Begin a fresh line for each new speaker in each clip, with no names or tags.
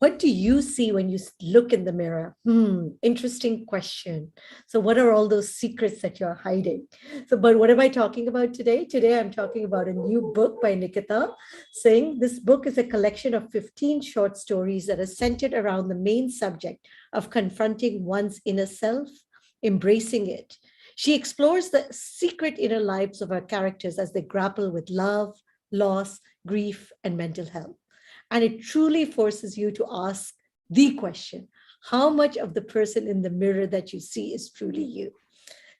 What do you see when you look in the mirror? Interesting question. So, what are all those secrets that you're hiding? So, but what am I talking about today? Today, I'm talking about a new book by Nikita Singh. This book is a collection of 15 short stories that are centered around the main subject of confronting one's inner self, embracing it. She explores the secret inner lives of her characters as they grapple with love, loss, grief, and mental health. And it truly forces you to ask the question, how much of the person in the mirror that you see is truly you?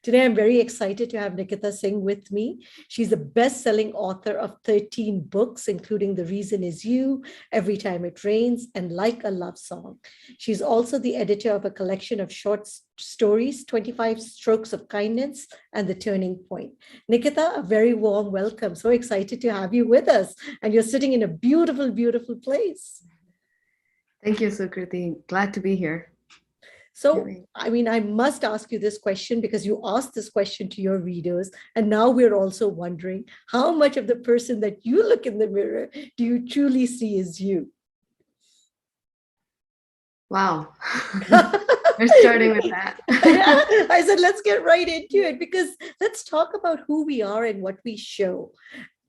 Today, I'm very excited to have Nikita Singh with me. She's a best selling author of 13 books, including The Reason Is You, Every Time It Rains, and Like a Love Song. She's also the editor of a collection of short stories, 25 Strokes of Kindness, and The Turning Point. Nikita, a very warm welcome. So excited to have you with us. And you're sitting in a beautiful, beautiful place.
Thank you, Sukriti. Glad to be here.
So,
Really.
I mean, I must ask you this question because you asked this question to your readers. And now we're also wondering how much of the person that you look in the mirror do you truly see as you?
Wow. We're starting with that.
I said, let's get right into it because let's talk about who we are and what we show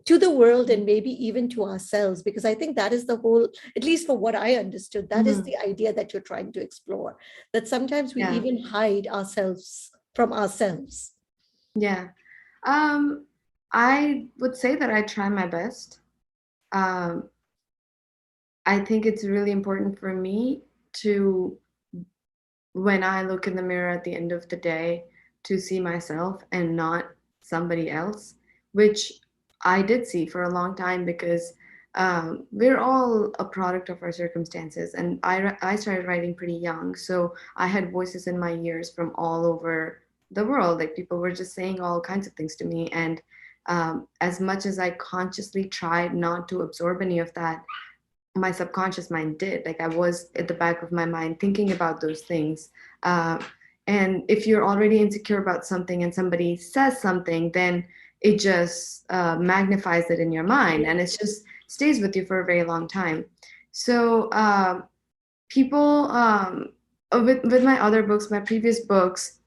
to the world and maybe even to ourselves, because I think that is the whole, at least for what I understood, that is
Mhm.
the idea that you're trying to explore, that sometimes we
Yeah.
even hide ourselves from ourselves.
Yeah. Um, I would say that I try my best. Um, I think it's really important for me to, when I look in the mirror at the end of the day, to see myself and not somebody else, which I did see for a long time because we're all a product of our circumstances. And I started writing pretty young. So I had voices in my ears from all over the world. Like people were just saying all kinds of things to me. And as much as I consciously tried not to absorb any of that, my subconscious mind did. Like I was at the back of my mind thinking about those things. Uh, and if you're already insecure about something and somebody says something, then it just magnifies it in your mind and it just stays with you for a very long time. So people, with my other books, my previous books,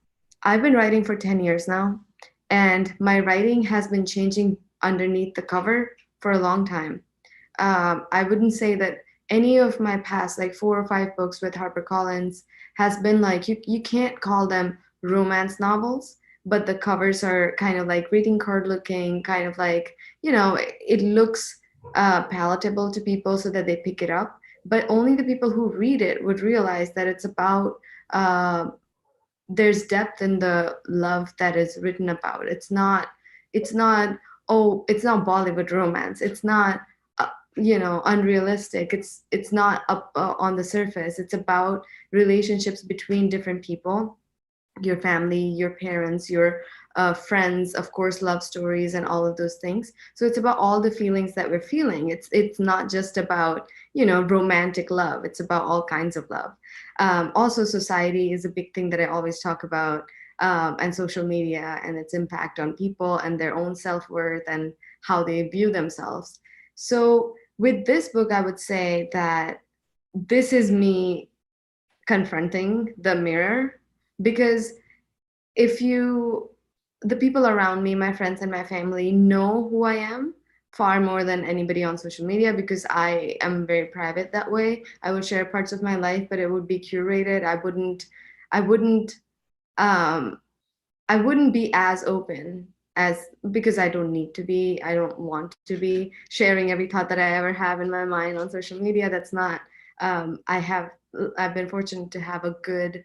I've been writing for 10 years now, and my writing has been changing underneath the cover for a long time. I wouldn't say that any of my past like 4 or 5 books with HarperCollins has been like you can't call them romance novels, but the covers are kind of like greeting card looking, kind of like it looks palatable to people so that they pick it up. But only the people who read it would realize that it's about uh, there's depth in the love that is written about. It's not oh, it's not Bollywood romance. It's not unrealistic. It's not up on the surface. It's about relationships between different people, your family, your parents, your friends, of course, love stories, and all of those things. So it's about all the feelings that we're feeling. It's not just about romantic love. It's about all kinds of love. Also, society is a big thing that I always talk about, and social media and its impact on people and their own self-worth and how they view themselves. So with this book, I would say that this is me confronting the mirror, because if you the people around me, my friends and my family, know who I am far more than anybody on social media, because I am very private that way. I would share parts of my life, but it would be curated. I wouldn't um I wouldn't be as open as, because I don't need to be. I don't want to be sharing every thought that I ever have in my mind on social media. That's not. I've been fortunate to have a good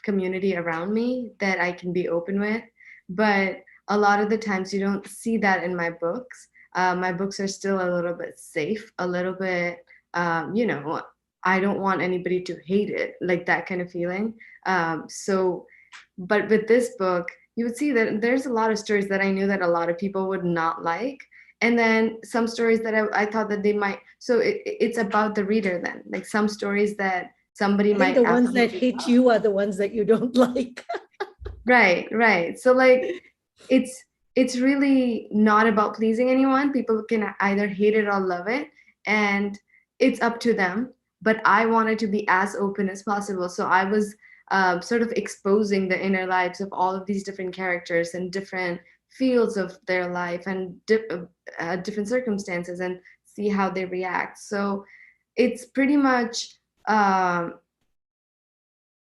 community around me that I can be open with, but a lot of the times you don't see that in my books. My books are still a little bit safe, a little bit. I don't want anybody to hate it, like that kind of feeling. So but with this book, you would see that there's a lot of stories that I knew that a lot of people would not like. And then some stories that I thought that they might. So it's about the reader then. Like some stories that somebody
I think
might
the ones that
absolutely
hit
love.
you are the ones that you don't like.
Right, right. So like it's it's really not about pleasing anyone. People can either hate it or love it, and it's up to them. but I wanted to be as open as possible. So I was sort of exposing the inner lives of all of these different characters and different fields of their life and different circumstances, and see how they react. So it's pretty much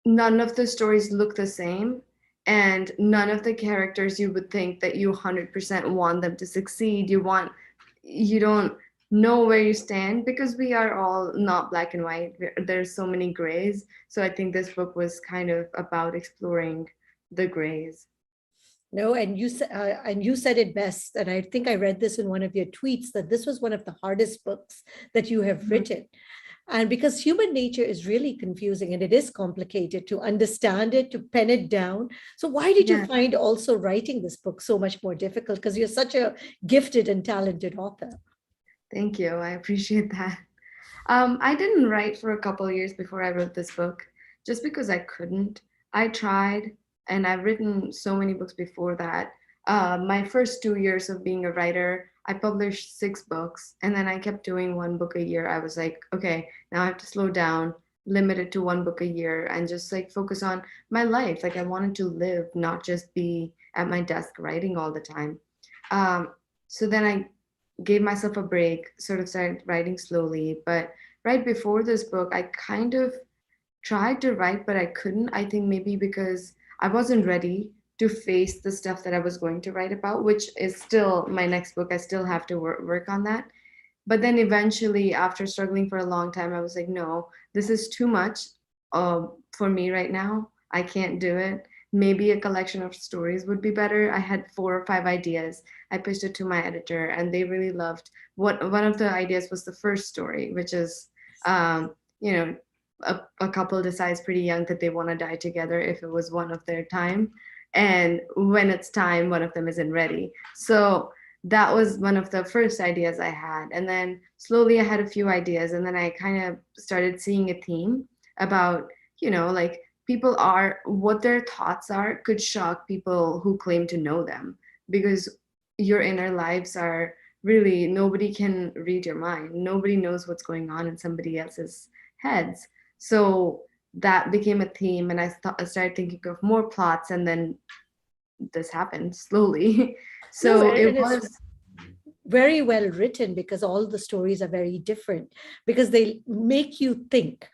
none of the stories look the same, and none of the characters you would think that you 100% want them to succeed. You don't know where you stand, because we are all not black and white. There's so many grays. So I think this book was kind of about exploring the grays.
No, and you said it best, and I think I read this in one of your tweets, that this was one of the hardest books that you have
Mhm.
written. And because human nature is really confusing and it is complicated to understand it, to pen it down. So why did you
Yeah,
find also writing this book so much more difficult? Because you're such a gifted and talented author.
thank you. I appreciate that. I didn't write for a couple of years before I wrote this book, just because I couldn't. I tried, and I've written so many books before that. My first 2 years of being a writer, I published 6 books, and then I kept doing one book a year. I was like, okay, now I have to slow down, limit it to one book a year, and just like focus on my life. Like I wanted to live, not just be at my desk writing all the time. Um, so then I gave myself a break, sort of started writing slowly. But right before this book, I kind of tried to write, but I couldn't. I think maybe because I wasn't ready to face the stuff that I was going to write about, which is still my next book. I still have to work on that. But then eventually, after struggling for a long time, I was like, no, this is too much for me right now. I can't do it. Maybe a collection of stories would be better. I had 4 or 5 ideas. I pitched it to my editor, and they really loved what one of the ideas was the first story, which is, you know, a couple decides pretty young that they want to die together if it was one of their time. And when it's time, one of them isn't ready. So that was one of the first ideas I had. And then slowly I had a few ideas. And then I kind of started seeing a theme about, like people are, what their thoughts are could shock people who claim to know them, because your inner lives are really, nobody can read your mind. Nobody knows what's going on in somebody else's heads. So that became a theme. And I started thinking of more plots. And then this happened slowly.
No,
So it
and it's
was.
very well written because all the stories are very different, because they make you think,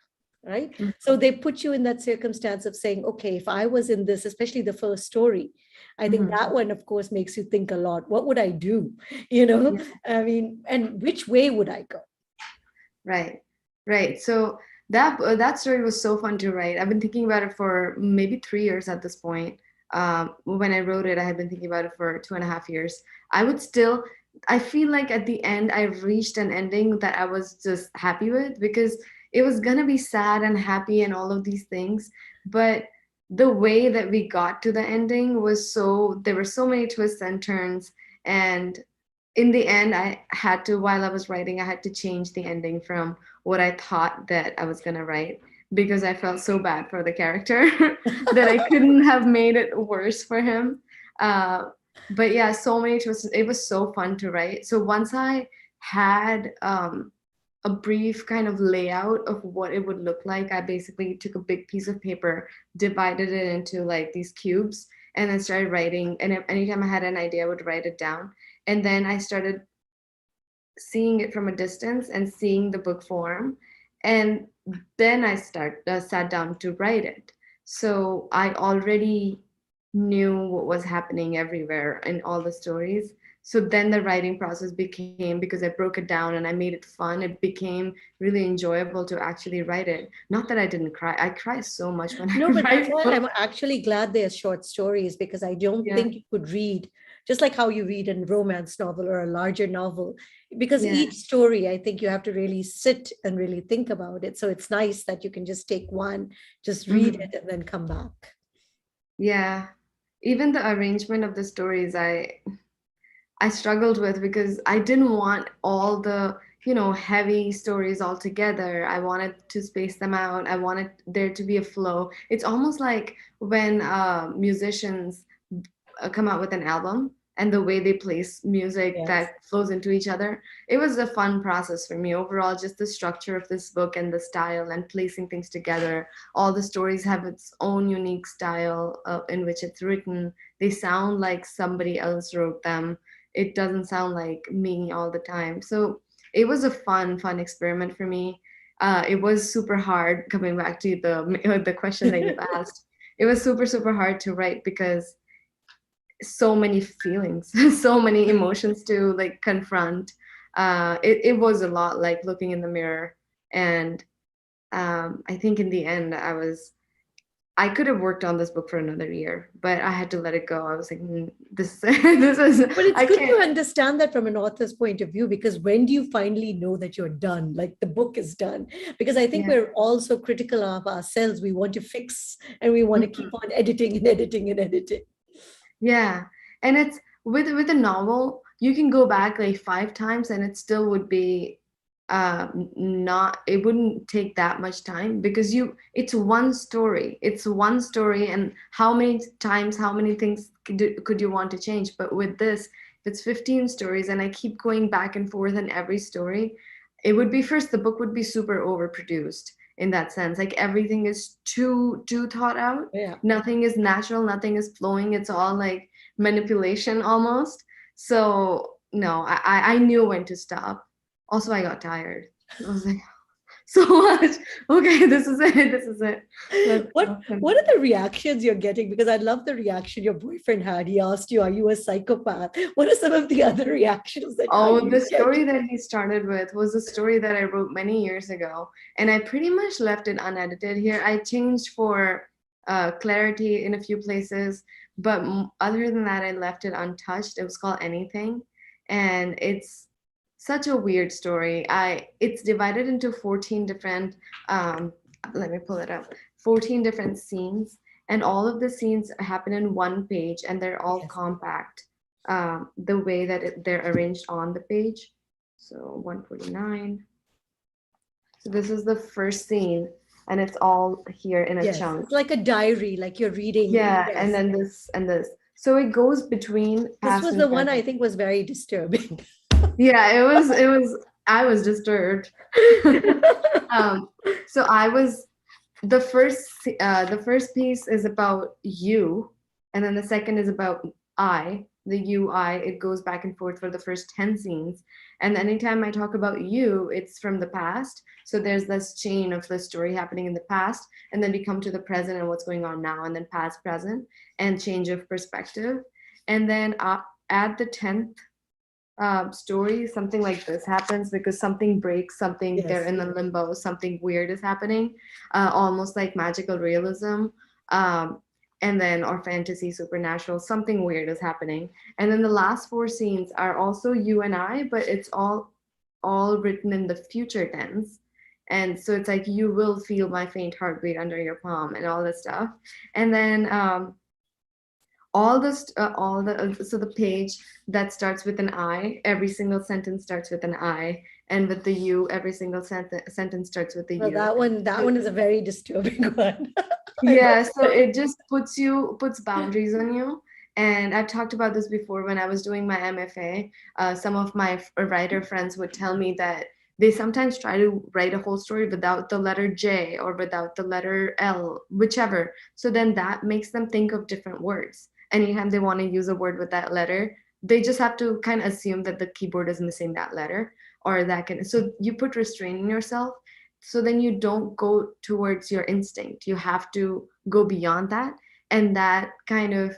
right? So they put you in that circumstance of saying, okay, if I was in this, especially the first story, I think
Mhm.
that one, of course, makes you think a lot. What would I do? You know,
Yeah,
I mean, and which way would I go?
right, right. So that story was so fun to write. I've been thinking about it for maybe 3 years at this point. When I wrote it, I had been thinking about it for 2.5 years. I would still, I feel like at the end, I reached an ending that I was just happy with, because it was gonna be sad and happy and all of these things. But the way that we got to the ending was there were so many twists and turns. And in the end, while I was writing, I had to change the ending from what I thought that I was going to write, because I felt so bad for the character that I couldn't have made it worse for him. Uh, but yeah, so many twists. It was so fun to write. So once I had a brief kind of layout of what it would look like, I basically took a big piece of paper, divided it into like these cubes, and then started writing. And anytime I had an idea, I would write it down. And then I started seeing it from a distance and seeing the book form. And then I sat down to write it. So I already knew what was happening everywhere in all the stories. So then the writing process became, because I broke it down and I made it fun, it became really enjoyable to actually write it. Not that I didn't cry. I cry so much when I
No, but that's
write
why
books.
I'm actually glad they're short stories, because I don't
Yeah.
think you could read just like how you read a romance novel or a larger novel, because
Yeah.
each story, I think you have to really sit and really think about it. So it's nice that you can just take one, just read
Mhm.
it, and then come back.
Yeah. Even the arrangement of the stories, I struggled with, because I didn't want all the, heavy stories all together. I wanted to space them out. I wanted there to be a flow. It's almost like when musicians come out with an album. and the way they place music
Yes.
that flows into each other. It was a fun process for me overall, just the structure of this book and the style and placing things together. All the stories have its own unique style in which it's written. They sound like somebody else wrote them. It doesn't sound like me all the time. So it was a fun experiment for me. It was super hard, coming back to the question that you've asked. It was super hard to write because so many feelings, so many emotions to like confront. It was a lot like looking in the mirror. And I think in the end, I could have worked on this book for another year, but I had to let it go. I was like, this, this is,
But it's
I
good to
can't.
understand that from an author's point of view, because when do you finally know that you're done? Like the book is done? Because I think
Yeah.
we're also critical of ourselves. We want to fix and we want to keep
Mhm.
on editing and editing and editing.
Yeah. And it's with a novel, you can go back like 5 times and it still would be not, it wouldn't take that much time because it's one story. It's one story, and how many times, how many things could you want to change? But with this, if it's 15 stories and I keep going back and forth in every story, it would be, first, the book would be super overproduced in that sense. Like everything is too thought out.
Yeah.
Nothing is natural, nothing is flowing. It's all like manipulation almost. So no, I knew when to stop. Also, I got tired. I was like, so much. Okay, this is it. This is it. Let's go.
What are the reactions you're getting? Because I love the reaction your boyfriend had. He asked you, "Are you a psychopath?" What are some of the other reactions that are
Oh,
you
the
getting?
story that he started with was a story that I wrote many years ago, and I pretty much left it unedited here. I changed for clarity in a few places, but other than that, I left it untouched. It was called Anything, and it's such a weird story. It's divided into 14 different, um, let me pull it up, 14 different scenes, and all of the scenes happen in one page, and they're all
Yes.
compact, the way that they're arranged on the page. So 149. So this is the first scene, and it's all here in a
Yes.
chunk.
It's like a diary, like you're reading.
Yeah, and
Yes.
then this and this. So it goes between
This
past
was
and
the one I
present.
think was very disturbing.
Yeah, it was I was disturbed. um, so I was the first piece is about you, and then the second is about I. The you, I, it goes back and forth for the first 10 scenes. And anytime I talk about you, it's from the past. So there's this chain of the story happening in the past, and then we come to the present and what's going on now, and then past, present, and change of perspective. And then at the 10th story, something like this happens because something breaks, something, they're
Yes.
in a limbo, something weird is happening, almost like magical realism, um, and then, or fantasy, supernatural, something weird is happening. And then the last four scenes are also you and I, but it's all written in the future tense. And so it's like, you will feel my faint heartbeat under your palm and all this stuff. And then all the so the page that starts with an I, every single sentence starts with an I, and with the you, every single sentence starts with the
Well,
you.
that one is a very disturbing one. I
Yeah,
must
so
say.
it just puts boundaries on you. And I've talked about this before when I was doing my MFA. Some of my writer friends would tell me that they sometimes try to write a whole story without the letter J or without the letter L, whichever. So then that makes them think of different words. Anytime they want to use a word with that letter, they just have to kind of assume that the keyboard is missing that letter, or that can. So you put restraint in yourself, so then you don't go towards your instinct. You have to go beyond that. And that kind of,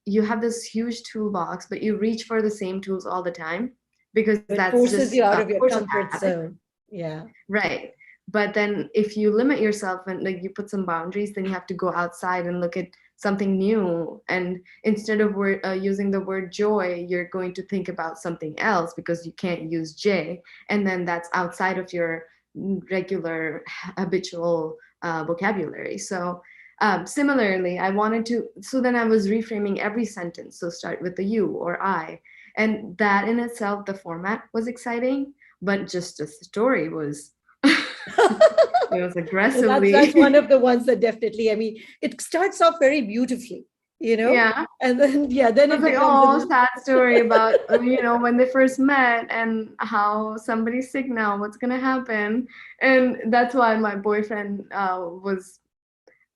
you have this huge toolbox, but you reach for the same tools all the time because
It
that's
forces
just
you out
a
of your
force of
comfort
habit.
zone. Yeah.
Right. But then if you limit yourself and like you put some boundaries, then you have to go outside and look at something new. And instead of using the word joy, you're going to think about something else because you can't use J. And then that's outside of your regular habitual vocabulary. So similarly, I wanted to, so then I was reframing every sentence. So start with the you or I. And that in itself, the format was exciting, but just the story was it was
Well, that's
aggressively.
one of the ones that definitely, I mean, it starts off very beautifully. you know?
Yeah.
And then, yeah, then
I was
it
like,
becomes
oh,
a,
sad story about, when they first met and how somebody's sick now, what's gonna happen? And that's why my boyfriend was,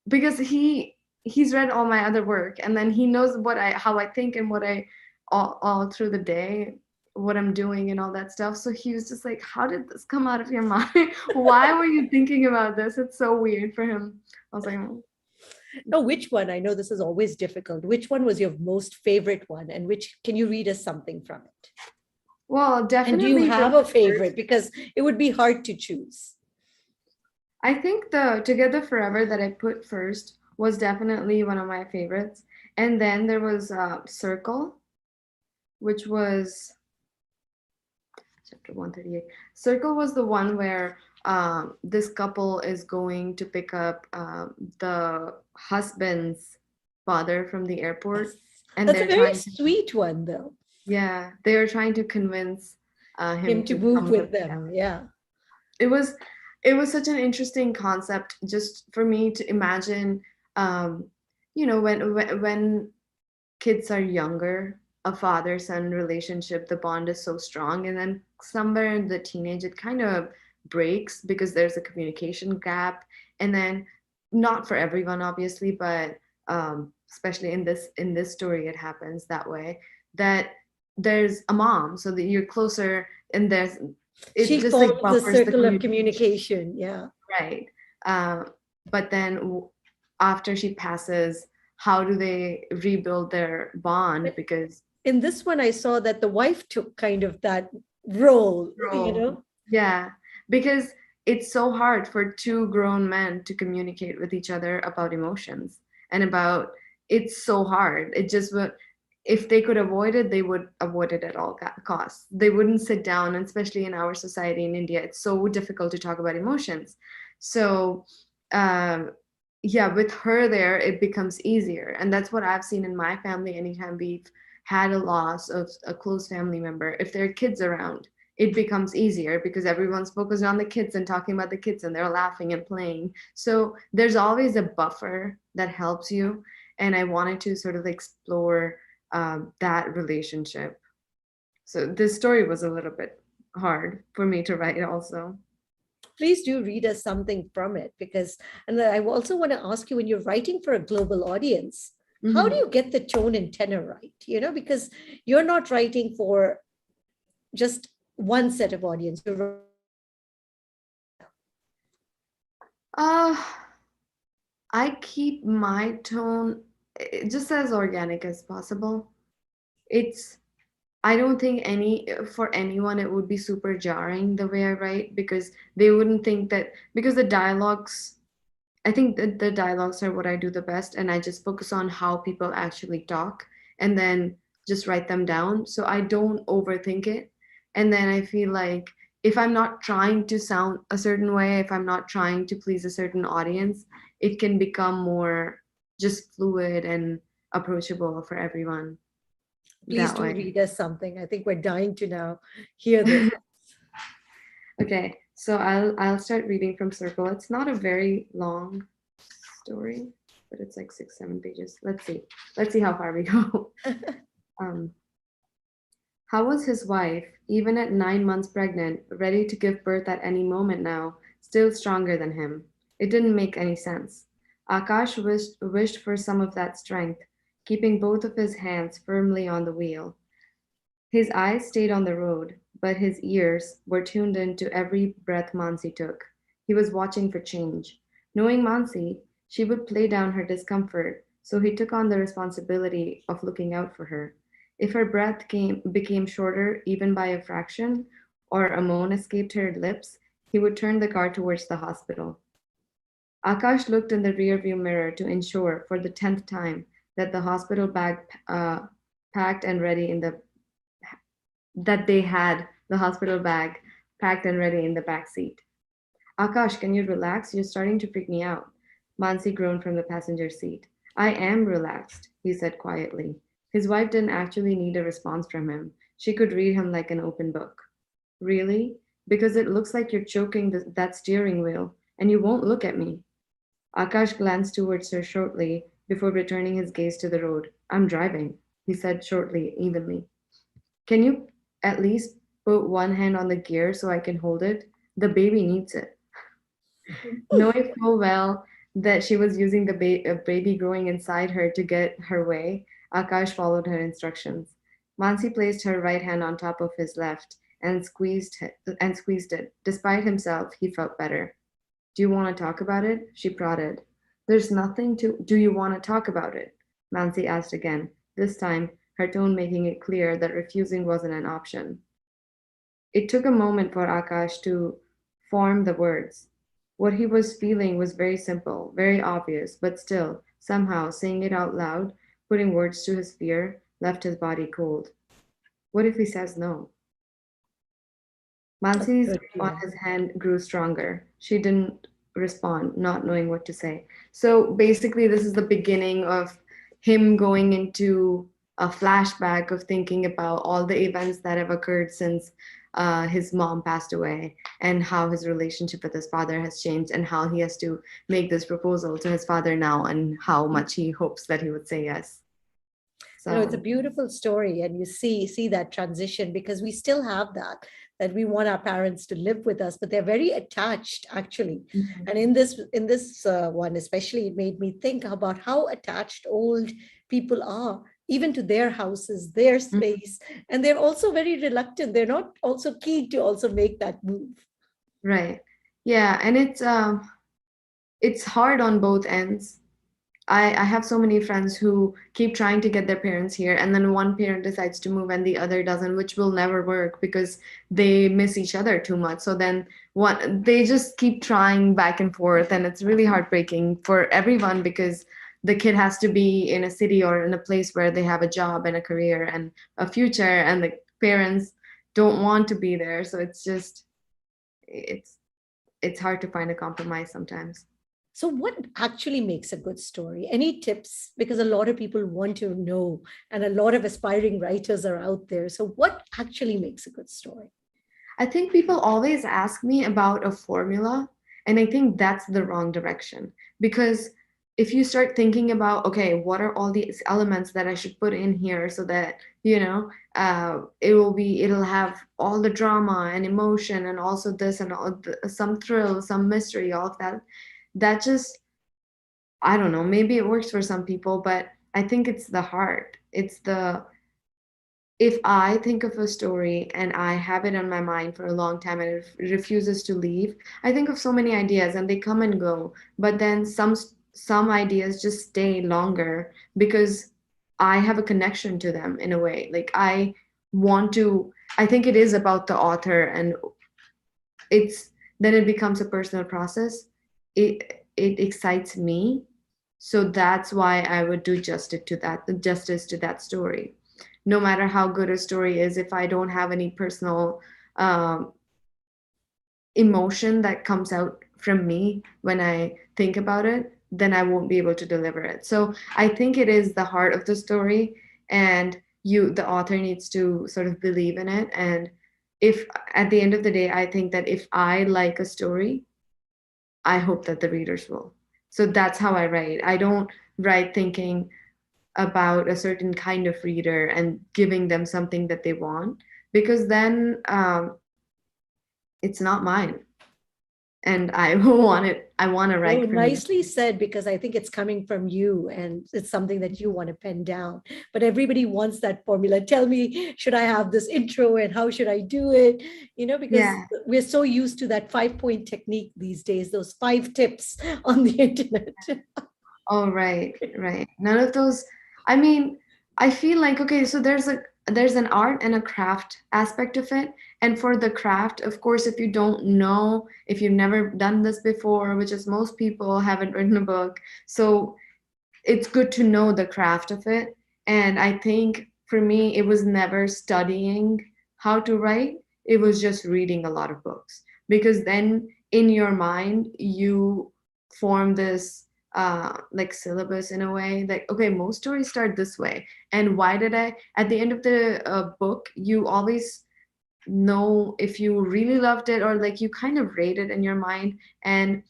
because he's read all my other work, and then he knows how I think and what I all through the day, what I'm doing and all that stuff. So he was just like, how did this come out of your mind? Why were you thinking about this? It's so weird for him. I was like, "Oh."
no, which one? I know this is always difficult. Which one was your most favorite one? And which can you read us something from it?
Well,
And do you
definitely from
have
the
a
first.
favorite? Because it would be hard to choose.
I think the Together Forever that I put first was definitely one of my favorites. And then there was Circle, which was chapter 138. Circle was the one where this couple is going to pick up the husband's father from the
Yes.
airport, and
That's a
they're
very
trying to,
sweet one, though.
yeah, they're trying to convince
Him
him
to
to
move
come live
with
with them.
them. Yeah.
it was it was such an interesting concept just for me to imagine, um when kids are younger, a father son relationship, the bond is so strong, and then somewhere in the teenage it kind of breaks because there's a communication gap. And then, not for everyone obviously, but especially in this story it happens that way, that there's a mom so that you're closer, and there's it
She
just like
forms the
buffers the
circle of
communication.
communication. Yeah.
Right. Uh, but then after she passes, how do they rebuild their bond?
But
Because
in this one, I saw that the wife took kind of that role, you
role,
know?
yeah, because it's so hard for two grown men to communicate with each other about emotions and about, it's so hard. It just would, if they could avoid it, they would avoid it at all costs. They wouldn't sit down, and especially in our society in India, it's so difficult to talk about emotions. So, um, yeah, with her there, it becomes easier. And that's what I've seen in my family. Anytime we've had a loss of a close family member, if there are kids around, it becomes easier because everyone's focused on the kids and talking about the kids, and they're laughing and playing. So there's always a buffer that helps you. And I wanted to sort of explore that relationship. So this story was a little bit hard for me to write also.
Please do read us something from it because, and I also want to ask you when you're writing for a global audience, how do
Hmm.
you get the tone and tenor right? Because you're not writing for just one set of audience.
Uh, I keep my tone just as organic as possible. It's I don't think for anyone it would be super jarring the way I write, because they wouldn't think that, because the dialogues, I think that the dialogues are what I do the best, and I just focus on how people actually talk and then just write them down. So I don't overthink it. And then I feel like if I'm not trying to sound a certain way, if I'm not trying to please a certain audience, it can become more just fluid and approachable for everyone
Please
that
do
way.
read us something. I think we're dying to now hear this.
Okay, so I'll start reading from Circle. It's not a very long story, but it's like 6, 7 pages. Let's see. Let's see how far we go. Um, how was his wife, even at 9 months pregnant, ready to give birth at any moment now, still stronger than him? It didn't make any sense. Akash wished for some of that strength, keeping both of his hands firmly on the wheel. His eyes stayed on the road, but his ears were tuned in to every breath Mansi took. He was watching for change. Knowing Mansi, she would play down her discomfort, so he took on the responsibility of looking out for her. If her became shorter, even by a fraction, or a moan escaped her lips, he would turn the car towards the hospital. Akash looked in the rearview mirror to ensure, for the 10th time, that the hospital bag packed and ready in the that they had the hospital bag packed and ready in the back seat. Akash, can you relax? You're starting to freak me out. Mansi groaned from the passenger seat. I am relaxed, he said quietly. His wife didn't actually need a response from him. She could read him like an open book. Really? Because it looks like you're choking that steering wheel, and you won't look at me. Akash glanced towards her shortly, before returning his gaze to the road. I'm driving, he said shortly, evenly. Can you at least put one hand on the gear so I can hold it? The baby needs it. Knowing full well that she was using the baby growing inside her to get her way, Akash followed her instructions. Mansi placed her right hand on top of his left and squeezed it. Despite himself, he felt better. Do you want to talk about it? She prodded. There's nothing to. Do you want to talk about it? Mansi asked again, this time her tone making it clear that refusing wasn't an option. It took a moment for Akash to form the words. What he was feeling was very simple, very obvious, but still, somehow, saying it out loud, putting words to his fear, left his body cold. What if he says no?
That's
Mansi's
good.
grip on
Yeah.
his hand grew stronger. She didn't respond, not knowing what to say. So basically, this is the beginning of him going into a flashback of thinking about all the events that have occurred since his mom passed away, and how his relationship with his father has changed, and how he has to make this proposal to his father now, and how much he hopes that he would say yes.
It's a
So,
beautiful story, and you see that transition, because we still have that we want our parents to live with us, but they're very attached actually.
mhm,
And in this one especially, it made me think about how attached old people are, even to their houses, their
mhm,
space, and they're also very reluctant. They're not also keen to also make that move.
right. Yeah, and it's hard on both ends. I have so many friends who keep trying to get their parents here, and then one parent decides to move and the other doesn't, which will never work because they miss each other too much. So then they just keep trying back and forth, and it's really heartbreaking for everyone because the kid has to be in a city or in a place where they have a job and a career and a future, and the parents don't want to be there. So it's it's hard to find a compromise sometimes.
So, what actually makes a good story? Any tips? Because a lot of people want to know, and a lot of aspiring writers are out there. So, what actually makes a good story?
I think people always ask me about a formula, and I think that's the wrong direction. Because if you start thinking about, okay, what are all these elements that I should put in here so that, it'll have all the drama and emotion and also this and some thrill, some mystery, all of that. That just, I don't know, maybe it works for some people, but I think it's the heart. If I think of a story and I have it on my mind for a long time and it refuses to leave, I think of so many ideas and they come and go. But then some ideas just stay longer because I have a connection to them in a way. Like want to. I think it is about the author, and it's then it becomes a personal process. It excites me, so that's why I would do justice to that story. No matter how good a story is, if I don't have any personal um, emotion that comes out from me when I think about it, then I won't be able to deliver it. So I think it is the heart of the story, and the author needs to sort of believe in it. And if at the end of the day, I think that if I like a story, I hope that the readers will. So that's how I write. I don't write thinking about a certain kind of reader and giving them something that they want, because then it's not mine, and I want it. I want to
Oh,
write for me.
nicely said, because I think it's coming from you and it's something that you want to pen down. But everybody wants that formula. Tell me, should I have this intro and how should I do it? Because
Yeah.
we're so used to that 5 point technique these days, those 5 tips on the internet.
Oh, right, right. None of those. I mean, I feel like, okay, so there's an art and a craft aspect of it. And for the craft, of course, if you don't know, if you've never done this before, which is most people haven't written a book, so it's good to know the craft of it. And I think for me, it was never studying how to write, it was just reading a lot of books. Because then in your mind, you form this like syllabus in a way, like, okay, most stories start this way. And why did at the end of the book, you always know if you really loved it, or like you kind of rate it in your mind. And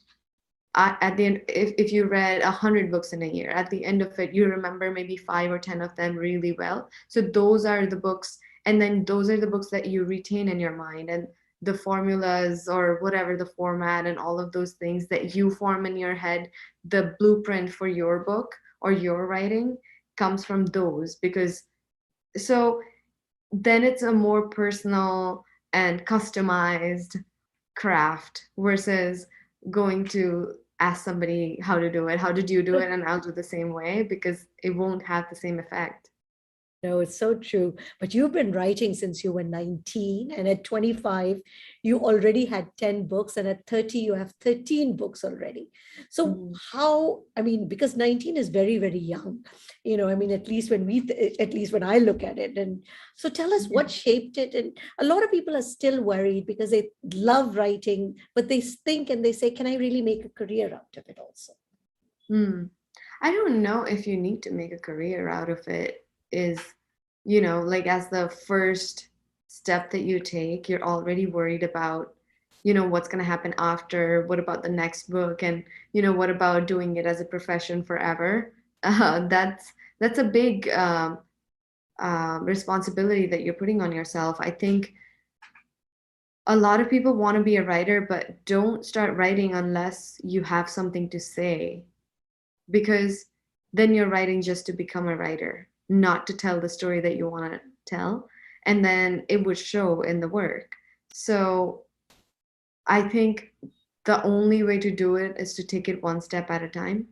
at the end, if you read 100 books in a year, at the end of it, you remember maybe 5 or 10 of them really well. So those are the books, and then those are the books that you retain in your mind, and the formulas or whatever the format and all of those things that you form in your head, the blueprint for your book or your writing comes from those. Because so then it's a more personal and customized craft versus going to ask somebody how to do it. How did you do it? And I'll do the same way, because it won't have the same effect.
No, it's so true. But you've been writing since you were 19, and at 25, you already had 10 books, and at 30, you have 13 books already. So,
Mhm.
how, I mean, because 19 is very, very young, I mean, at least at least when I look at it. And so, tell us
Yeah.
what shaped it. And a lot of people are still worried because they love writing, but they think and they say, can I really make a career out of it also?
Hmm. I don't know if you need to make a career out of it. Like as the first step that you take, you're already worried about, what's going to happen after, what about the next book, and, what about doing it as a profession forever? That's a big responsibility that you're putting on yourself. I think a lot of people want to be a writer, but don't start writing unless you have something to say, because then you're writing just to become a writer, not to tell the story that you want to tell. And then it would show in the work. So I think the only way to do it is to take it one step at a time,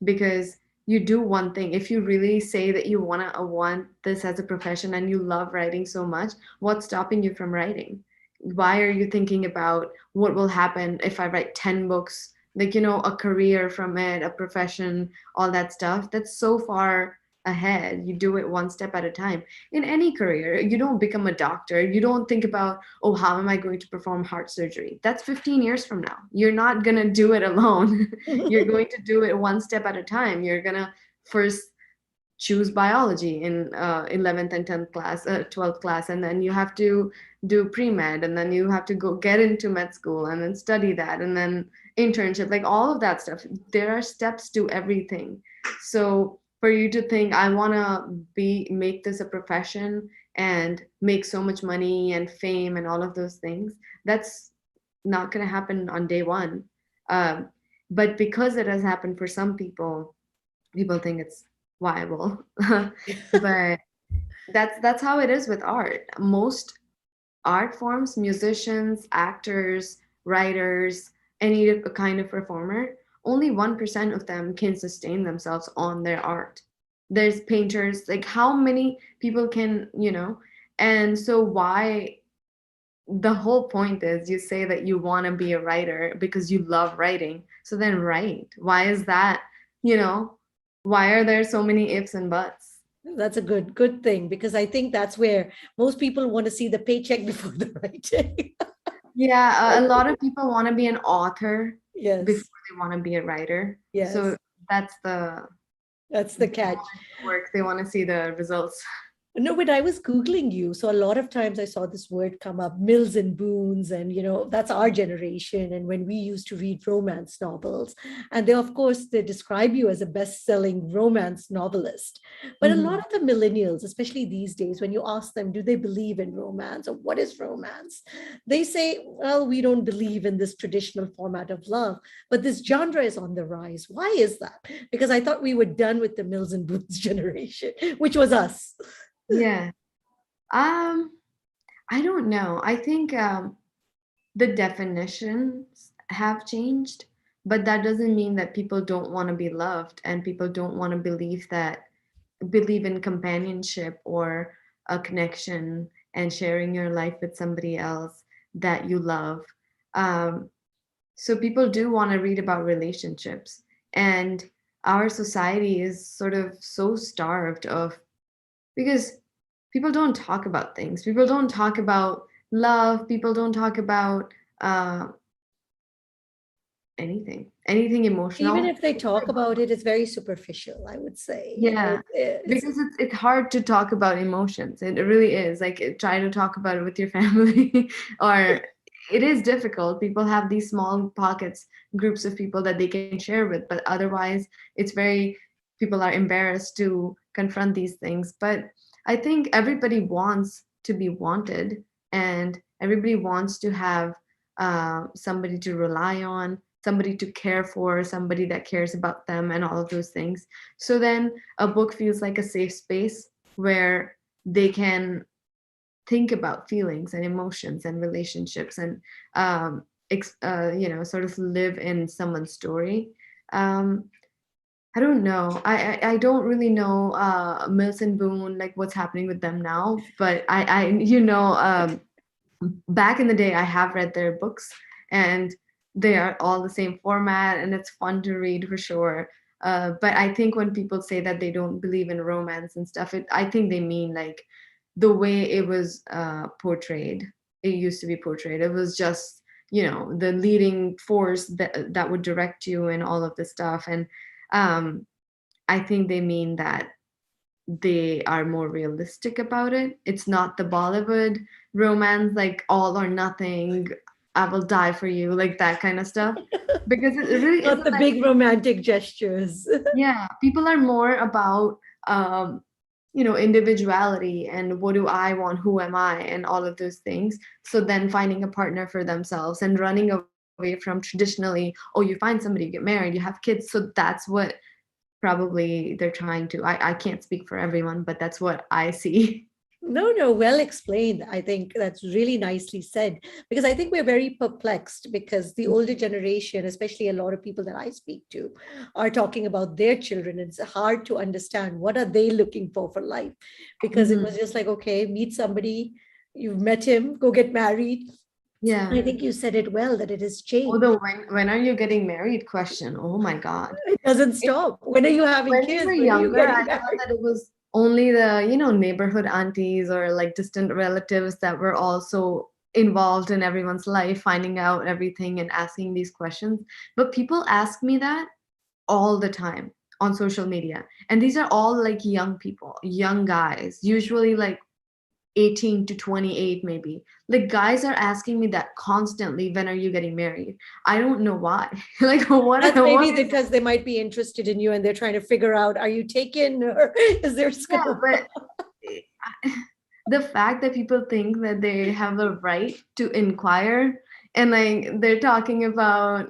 because you do one thing. If you really say that you want this as a profession and you love writing so much, what's stopping you from writing? Why are you thinking about what will happen if I write 10 books? Like, a career from it, a profession, all that stuff. That's so far ahead. You do it one step at a time. In any career, you don't become a doctor. You don't think about, oh, how am I going to perform heart surgery? That's 15 years from now. You're not going to do it alone. You're going to do it one step at a time. You're going to first choose biology in 11th and 10th class, 12th class, and then you have to do pre-med, and then you have to go get into med school and then study that, and then internship, like all of that stuff. There are steps to everything. So for you to think, I want to make this a profession and make so much money and fame and all of those things, that's not going to happen on day one. um, but because it has happened for some people, people think it's viable. But that's how it is with art. Most art forms, musicians, actors, writers, any kind of performer, only 1% of them can sustain themselves on their art. There's painters, like how many people can, and so why, the whole point is you say that you want to be a writer because you love writing. So then write. Why is that? You know, why are there so many ifs and buts?
That's a good thing, because I think that's where most people want to see the paycheck before the writing.
Yeah, a lot of people want to be an author before
Yes,
they want to be a writer. So
yes,
that's the
that's the
they
catch.
want to work, they want to see the results.
No, but I was Googling you. So a lot of times I saw this word come up, Mills and Boons, and that's our generation. And when we used to read romance novels, and they, of course, they describe you as a best-selling romance novelist. But a lot
Mhm.
of the millennials, especially these days, when you ask them, do they believe in romance or what is romance? They say, well, we don't believe in this traditional format of love, but this genre is on the rise. Why is that? Because I thought we were done with the Mills and Boons generation, which was us.
Yeah. Um, I don't know. I think the definitions have changed, but that doesn't mean that people don't want to be loved and people don't want to believe in companionship or a connection and sharing your life with somebody else that you love. Um, so people do want to read about relationships, and our society is sort of so starved of, because people don't talk about things. People don't talk about love. People don't talk about uh, anything
Even
emotional.
if they talk about it, it's very superficial, I would say.
Yeah,
It's
because it's hard to talk about emotions. It really is. Like try to talk about it with your family, or it is difficult. People have these small pockets, groups of people that they can share with, but otherwise, it's very, people are embarrassed to confront these things. But I think everybody wants to be wanted, and everybody wants to have somebody to rely on, somebody to care for, somebody that cares about them, and all of those things. So then a book feels like a safe space where they can think about feelings and emotions and relationships, and sort of live in someone's story. um, I don't know. I don't really know Mills and Boone, like what's happening with them now, but back in the day I have read their books, and they are all the same format, and it's fun to read for sure. But I think when people say that they don't believe in romance and stuff, I think they mean like the way it was portrayed. It used to be portrayed. It was just, the leading force that would direct you and all of this stuff. And um, I think they mean that they are more realistic about it. It's not the Bollywood romance, like all or nothing, I will die for you, like that kind of stuff. Because it really
Not
isn't
the
like,
big romantic gestures.
yeah, people are more about, individuality and what do I want, who am I, and all of those things. So then finding a partner for themselves and running away from traditionally, oh, you find somebody, you get married, you have kids. So that's what probably they're trying to. I can't speak for everyone, but that's what I see.
No, no, well explained. I think that's really nicely said, because I think we're very perplexed because the older generation, especially a lot of people that I speak to, are talking about their children. It's hard to understand what are they looking for life, because it
Mhm.
was just like, okay, meet somebody, you've met him, go get married.
Yeah.
I think you said it well that it has
Although
changed.
when are you getting married question, oh my God.
It doesn't stop. When are you having
When we
kids?
were
When are you
younger,
getting
I thought
married?
that it was only the, neighborhood aunties or like distant relatives that were also involved in everyone's life, finding out everything and asking these questions. But people ask me that all the time on social media. And these are all like young people, young guys, usually like 18 to 28 maybe. Like guys are asking me that constantly, when are you getting married? I don't know why. Like
That's
what
maybe
is it?
because they might be interested in you and they're trying to figure out, are you taken or is there
Yeah,
scope?
but the fact that people think that they have a right to inquire, and like they're talking about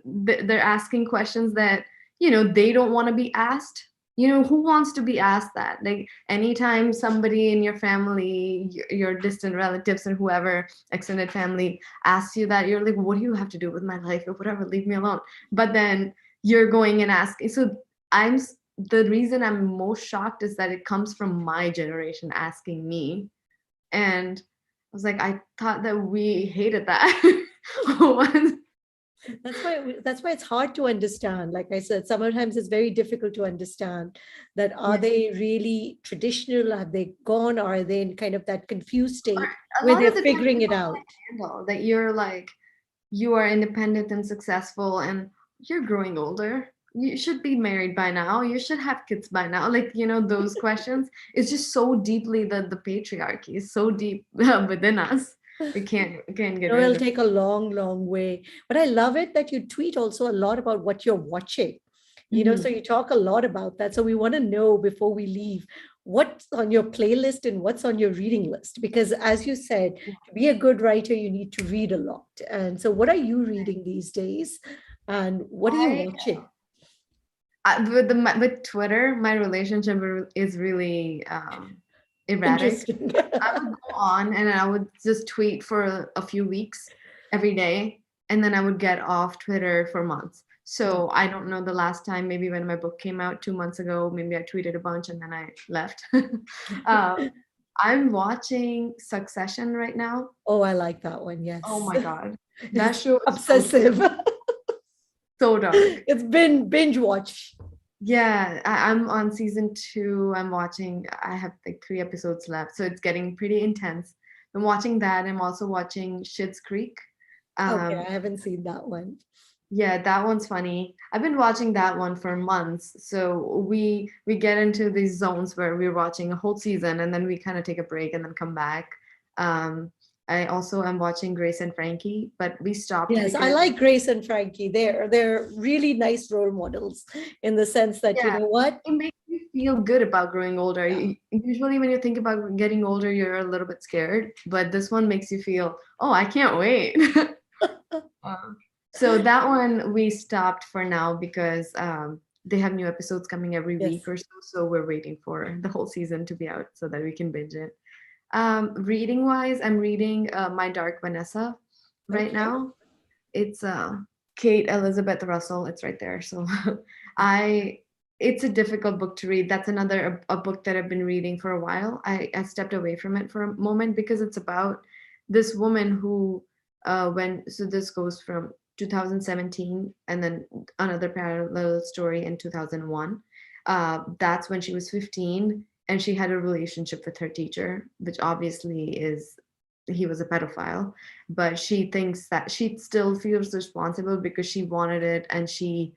they're asking questions that they don't want to be asked. Who wants to be asked that? Like anytime somebody in your family, your distant relatives and whoever, extended family, asks you that, you're like, what do you have to do with my life or whatever, leave me alone. But then you're going and asking. So the reason I'm most shocked is that it comes from my generation asking me. And I was like, I thought that we hated that. What?
That's why it's hard to understand. Like I said, sometimes it's very difficult to understand that are
Yeah.
they really traditional? Have they gone? Or are they in kind of that confused
Or
state
a
where
lot
they're
of the time
figuring it
people
out?
can't handle that you're like, you are independent and successful and you're growing older. You should be married by now. You should have kids by now. Like, those questions. It's just so deeply the patriarchy is so deep within us. We can't get
No,
rid
it'll
of
take a long, long way. But I love it that you tweet also a lot about what you're watching.
it.
So you talk a lot about that. So we want to know before we leave what's on your playlist and what's on your reading list. Because as you said, to be a good writer, you need to read a lot. And so what are you reading these days? And what are you
I
watching?
with Twitter, my relationship is really erratic.
Interesting.
I would go on and I would just tweet for a few weeks every day, and then I would get off Twitter for months. So I don't know the last time, maybe when my book came out 2 months ago, maybe I tweeted a bunch and then I left. uh, I'm watching Succession right now.
Oh, I like that one.
Oh
Yes.
my God. That
It's
show is
obsessive.
so dark.
It's been binge watch.
Yeah, I'm on season 2. I'm watching, I have like 3 episodes left, so it's getting pretty intense. I'm watching that. I'm also watching Schitt's Creek.
Okay,
Um,
I haven't seen that one.
yeah, that one's funny. I've been watching that one for months. So we get into these zones where we're watching a whole season and then we kind of take a break and then come back. Um, I also am watching Grace and Frankie, but we stopped
Yes, I
because
like Grace and Frankie. They're really nice role models in the sense that, you
yeah,
know what?
it makes you feel good about growing older.
Yeah.
Usually, when you think about getting older, you're a little bit scared, but this one makes you feel, oh, I can't wait. Uh, so that one we stopped for now because they have new episodes coming every week
Yes.
or so. So we're waiting for the whole season to be out so that we can binge it. Reading wise, I'm reading My Dark Vanessa right
Okay.
now. It's Kate Elizabeth Russell. It's right there. So I it's a difficult book to read. That's another a book that I've been reading for a while. I stepped away from it for a moment because it's about this woman who when so this goes from 2017 and then another parallel story in 2001. That's when she was 15 and she had a relationship with her teacher, which obviously is he was a pedophile, but she thinks that she still feels responsible because she wanted it and she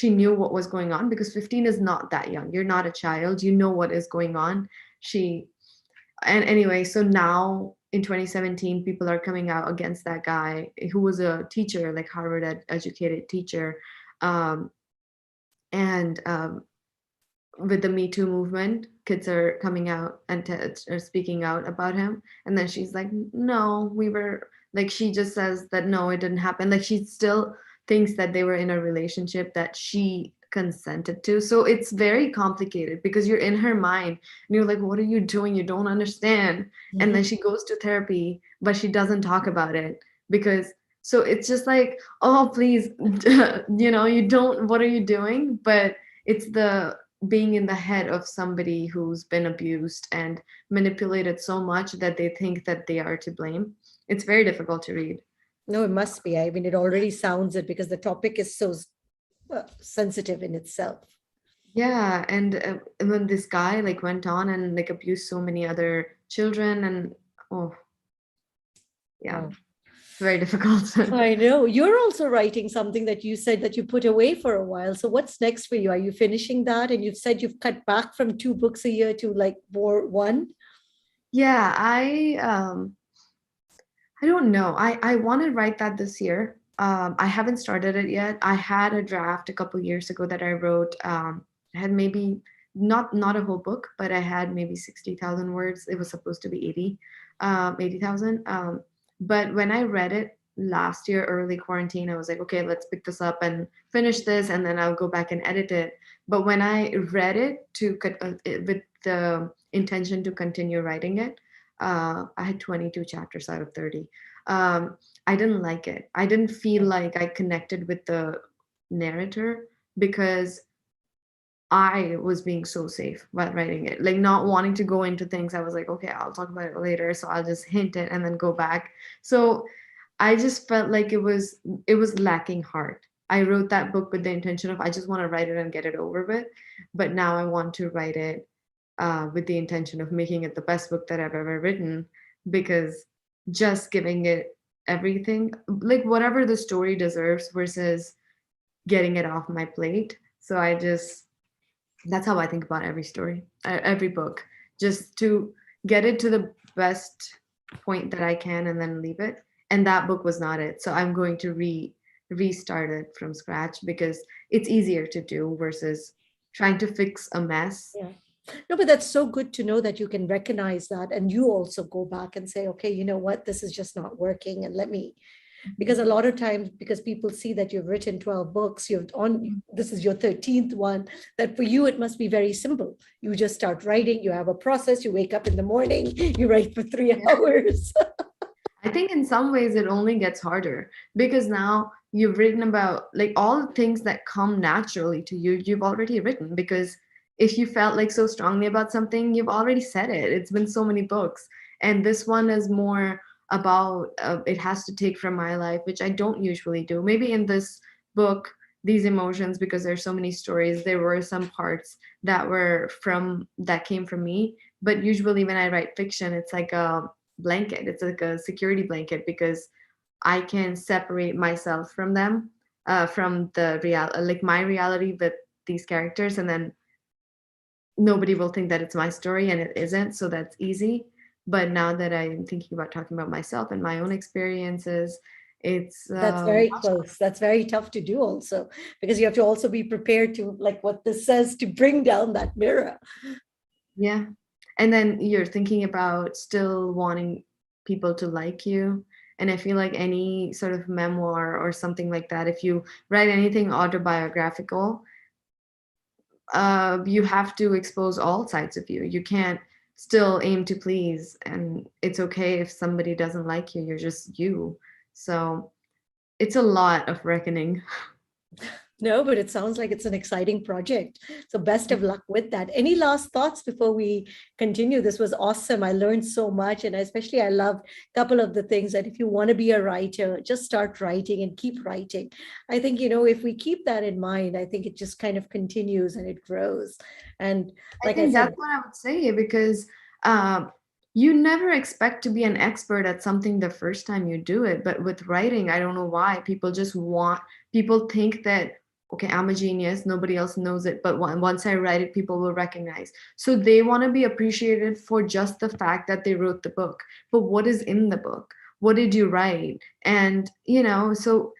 knew what was going on because 15 is not that young. You're not a child, you know what is going on. She and anyway, so now in 2017 people are coming out against that guy who was a teacher, like Harvard educated teacher. Um, and with the Me Too movement, kids are coming out and are speaking out about him. And then she's like, no, we were like, she just says that no, it didn't happen. Like, she still thinks that they were in a relationship that she consented to. So it's very complicated because you're in her mind and you're like, what are you doing? You don't understand. And then
Mhm.
she goes to therapy, but she doesn't talk about it because. So it's just like, oh, please, you don't, what are you doing? But it's the being in the head of somebody who's been abused and manipulated so much that they think that they are to blame. It's very difficult to read.
No, it must be. I mean, it already sounds it because the topic is so sensitive in itself.
Yeah, and when this guy like went on and like abused so many other children and oh yeah,
Wow.
it's very difficult.
I know. You're also writing something that you said that you put away for a while. So what's next for you? Are you finishing that? And you've said you've cut back from 2 books a year to like more one.
Yeah, I don't know. I want to write that this year. I haven't started it yet. I had a draft a couple years ago that I wrote. I had maybe not a whole book, but I had maybe 60,000 words. It was supposed to be 80,000. But when I read it last year, early quarantine, I was like, okay, let's pick this up and finish this, and then I'll go back and edit it. But when I read it with the intention to continue writing it, I had 22 chapters out of 30. I didn't like it. I didn't feel like I connected with the narrator because I was being so safe while writing it, like not wanting to go into things. I was like, okay, I'll talk about it later, so I'll just hint it and then go back. So I just felt like it was lacking heart. I wrote that book with the intention of I just want to write it and get it over with, but now I want to write it with the intention of making it the best book that I've ever written because just giving it everything, like whatever the story deserves versus getting it off my plate. So that's how I think about every story, every book, just to get it to the best point that I can and then leave it. And that book was not it. So I'm going to restart it from scratch because it's easier to do versus trying to fix a mess.
Yeah. No, but that's so good to know that you can recognize that and you also go back and say, okay, you know what, this is just not working. And let me, because a lot of times, because people see that you've written 12 books, you've on, this is your 13th one, that for you, it must be very simple. You just start writing, you have a process, you wake up in the morning, you write for 3 hours.
I think in some ways it only gets harder because now you've written about like all the things that come naturally to you, you've already written because if you felt like so strongly about something, you've already said it. It's been so many books. And this one is more about it has to take from my life, which I don't usually do. Maybe in this book, these emotions, because there's so many stories, there were some parts that came from me. But usually when I write fiction, it's like a blanket. It's like a security blanket because I can separate myself from them, from the like my reality with these characters, and then nobody will think that it's my story, and it isn't. So that's easy. But now that I'm thinking about talking about myself and my own experiences, it's
That's very close. That's very tough to do also, because you have to also be prepared to, like what this says, to bring down that mirror.
yeah. And then you're thinking about still wanting people to like you. And I feel like any sort of memoir or something like that, if you write anything autobiographical, you have to expose all sides of you. You can't still aim to please, and it's okay if somebody doesn't like you. You're just you. So it's a lot of reckoning.
No, but it sounds like it's an exciting project. So best of luck with that. Any last thoughts before we continue? This was awesome. I learned so much. And especially I loved a couple of the things that if you want to be a writer, just start writing and keep writing. I think, if we keep that in mind, I think it just kind of continues and it grows. And
I
like I
think
said,
that's what I would say because um, you never expect to be an expert at something the first time you do it. But with writing, I don't know why people think that, okay, I'm a genius, nobody else knows it, but once I write it, people will recognize. So they want to be appreciated for just the fact that they wrote the book. But what is in the book? What did you write? And, so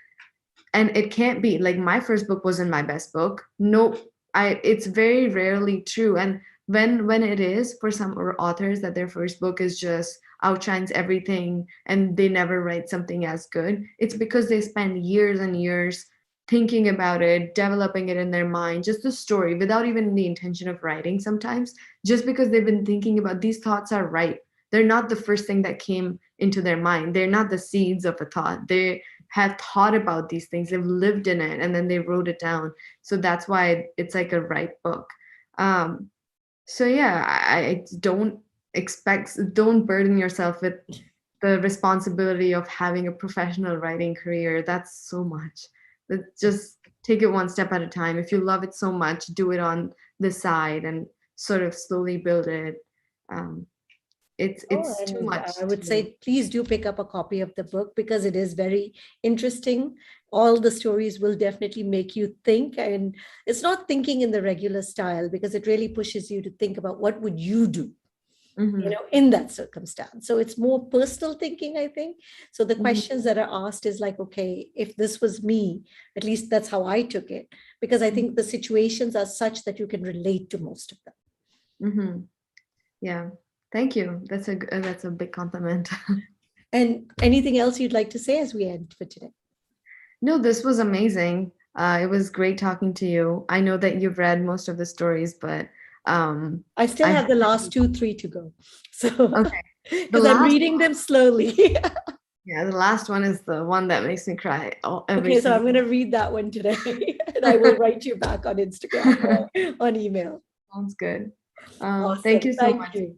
and it can't be like my first book wasn't my best book. No, it's very rarely true. And when it is for some authors that their first book is just outshines everything and they never write something as good, it's because they spend years and years thinking about it, developing it in their mind, just the story without even the intention of writing sometimes, just because they've been thinking about these thoughts are right. They're not the first thing that came into their mind. They're not the seeds of a thought. They have thought about these things, they've lived in it, and then they wrote it down. So that's why it's like a right book. um so yeah, I don't burden yourself with the responsibility of having a professional writing career. That's so much. Just take it one step at a time. If you love it so much, do it on the side and sort of slowly build it. um
oh,
it's too
and
much
I would
to.
say, please do pick up a copy of the book because it is very interesting. All the stories will definitely make you think, and it's not thinking in the regular style because it really pushes you to think about what would you do,
Hmm.
in that circumstance. So it's more personal thinking, I think. So the
Hmm.
questions that are asked is like, okay, if this was me, at least that's how I took it, because I think the situations are such that you can relate to most of them.
Hmm. Yeah. Thank you. That's a big compliment.
And anything else you'd like to say as we end for today?
No, this was amazing. It was great talking to you. I know that you've read most of the stories, but um,
I still
I
have the last two, three to go. So,
okay. The
because I'm
last
reading them slowly.
yeah, the last one is the one that makes me cry every
Okay, so I'm
single.
going to read that one today and I will write you back on Instagram or on email.
Sounds good. Thank
Awesome.
you so
Thank
much.
you.